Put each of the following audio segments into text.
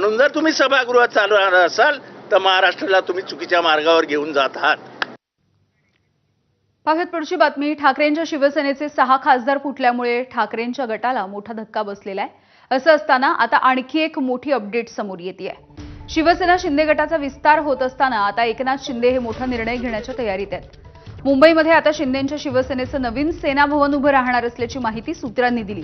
म्हणून जर तुम्ही सभागृहात चालू राहणार असाल तर महाराष्ट्राला तुम्ही चुकीच्या मार्गावर घेऊन जात आहात. पाहत पुढची बातमी. ठाकरेंच्या शिवसेनेचे 6 खासदार फुटल्यामुळे ठाकरेंच्या गटाला मोठा धक्का बसलेला आहे. असं असताना आता आणखी एक मोठी अपडेट समोर येते. शिवसेना शिंदे गटाचा विस्तार होत असताना आता एकनाथ शिंदे हे मोठा निर्णय घेण्याच्या तयारीत आहेत. मुंबईमध्ये आता शिंदेंच्या शिवसेनेचं नवीन सेना भवन उभं राहणार असल्याची माहिती सूत्रांनी दिली.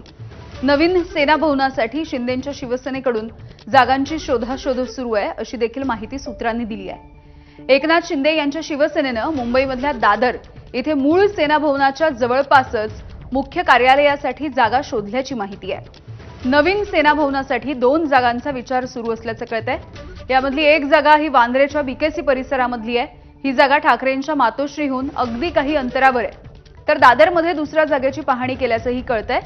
नवीन सेना भवनासाठी शिंदेंच्या शिवसेनेकडून जागांची शोधाशोध सुरू आहे अशी देखील माहिती सूत्रांनी दिली आहे. एकनाथ शिंदे यांच्या शिवसेनेनं मुंबईमधल्या दादर इथे मूळ सेना भवनाच्या जवळपासच मुख्य कार्यालयासाठी जागा शोधल्याची माहिती आहे. नवीन सेना भवनासाठी 2 जागांचा विचार सुरू असल्याचं कळतंय. यामधली एक जागा ही वांद्रेच्या बीकेसी परिसरामधली आहे. ही जागा ठाकरेंच्या मातोश्रीहून अगदी काही अंतरावर आहे. तर दादरमध्ये दुसऱ्या जागेची पाहणी केल्याचंही कळतंय.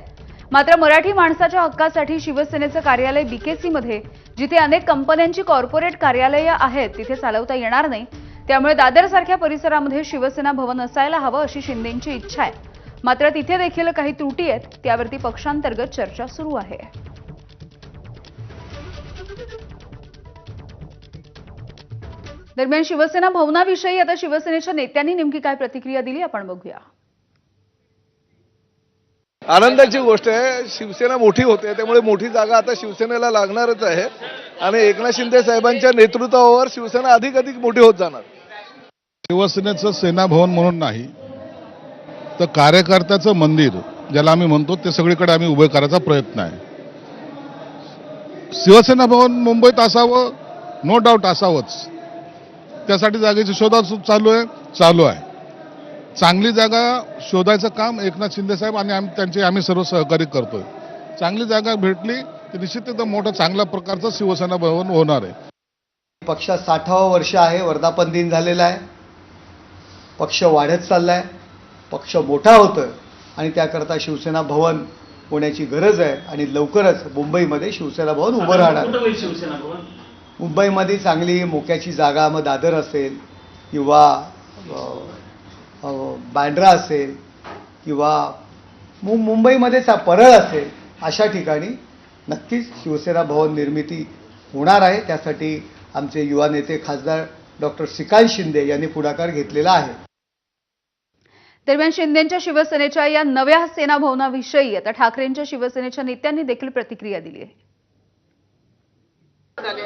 मात्र मराठी माणसाच्या हक्कासाठी शिवसेनेचं कार्यालय बीकेसीमध्ये जिथे अनेक कंपन्यांची कॉर्पोरेट कार्यालयं आहेत तिथे चालवता येणार नाही. त्यामुळे दादरसारख्या परिसरामध्ये शिवसेना भवन असायला हवं अशी शिंदेंची इच्छा आहे. मात्र तिथे देखील काही त्रुटी आहेत. त्यावरती पक्षांतर्गत चर्चा सुरू आहे. दरम्यान शिवसेना भवनाविषयी आता शिवसेनेच्या नेत्यांनी नेमकी काय प्रतिक्रिया दिली आपण बघूया. आनंदाची गोष्ट आहे. शिवसेना मोठी होते त्यामुळे मोठी जागा आता शिवसेनेला लागणारच आहे आणि एकनाथ शिंदे साहेबांच्या नेतृत्वावर शिवसेना अधिक मोठी होत जाणार. शिवसेनेचं सेना भवन म्हणून नाही तर कार्यकर्त्याचं मंदिर ज्याला आम्ही म्हणतो ते सगळीकडे आम्ही उभे करायचा प्रयत्न आहे. शिवसेना भवन मुंबईत असावं, नो डाऊट असावंच. त्यासाठी जागेची शोधाशोध चालू आहे. चांगली जागा शोधायचं काम एकनाथ शिंदे साहेब आणि आम्ही सर्व सहकार्य करतोय. चांगली जागा भेटली तर निश्चित एकदम मोठं चांगल्या प्रकारचं शिवसेना भवन होणार आहे. पक्षात 60वं वर्ष आहे, वर्धापन दिन झालेला आहे. पक्ष वाढत चाललाय, पक्ष मोठा होतोय आणि त्याकरता शिवसेना भवन होण्याची गरज आहे आणि लवकरच मुंबईमध्ये शिवसेना भवन उभं राहणार. मुंबईमध्ये चांगली मोक्याची जागा, मग दादर असेल किंवा बँड्रा असेल किंवा मुंबईमध्येच परळ असेल, अशा ठिकाणी नक्कीच शिवसेना भवन निर्मिती होणार आहे. त्यासाठी आमचे युवा नेते खासदार डॉक्टर श्रीकांत शिंदे यांनी पुढाकार घेतलेला आहे. दरम्यान शिंदेंच्या शिवसेनेच्या या नव्या सेना भवनाविषयी आता ठाकरेंच्या शिवसेनेच्या नेत्यांनी देखील प्रतिक्रिया दिली आहे.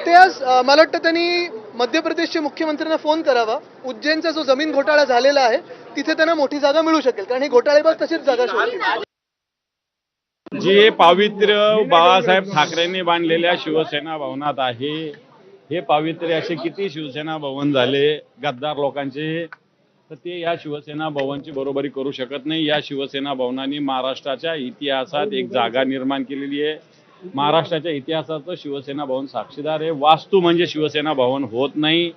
ते आज मला वाटतं त्यांनी मध्य प्रदेशचे मुख्यमंत्र्यांना फोन करावा. उज्जैनचा जो जमीन घोटाळा झालेला आहे तिथे त्यांना मोठी जागा मिळू शकेल, कारण हे घोटाळेबाज तशीच जागा शोधतील. जे पावित्र्य बाळासाहेब ठाकरेंनी बांधलेल्या शिवसेना भवनात आहे, हे पावित्र्य असे किती शिवसेना भवन झाले गद्दार लोकांचे, तर ते या शिवसेना भवनची बरोबरी करू शकत नाही. या शिवसेना भवनाने महाराष्ट्राच्या इतिहासात एक जागा निर्माण केलेली आहे. महाराष्ट्राच्या इतिहासाचं शिवसेना भवन साक्षीदार आहे. वास्तू म्हणजे शिवसेना भवन होत नाही,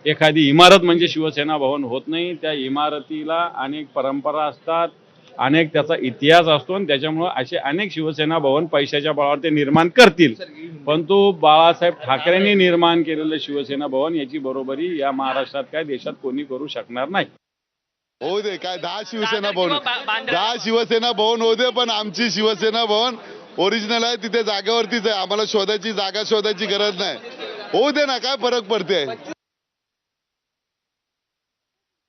एखादी इमारत म्हणजे शिवसेना भवन होत नाही. त्या इमारतीला अनेक परंपरा असतात, अनेक त्याचा इतिहास असतो आणि त्याच्यामुळे असे अनेक शिवसेना भवन पैशाच्या बळावर ते निर्माण करतील. परंतु बाळासाहेब ठाकरेंनी निर्माण केलेलं शिवसेना भवन याची बरोबरी या महाराष्ट्रात काय देशात कोणी करू शकणार नाही. होऊ दे, काय 10 शिवसेना भवन होऊ दे, पण आमची शिवसेना भवन ओरिजिनल आहे, तिथे जागेवरतीच आहे. आम्हाला जागा शोधायची गरज नाही. होऊ दे ना, काय फरक पडते.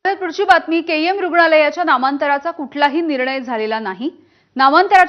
पुढची बातमी. केईएम रुग्णालयाच्या नामांतराचा कुठलाही निर्णय झालेला नाही. नामांतराच्या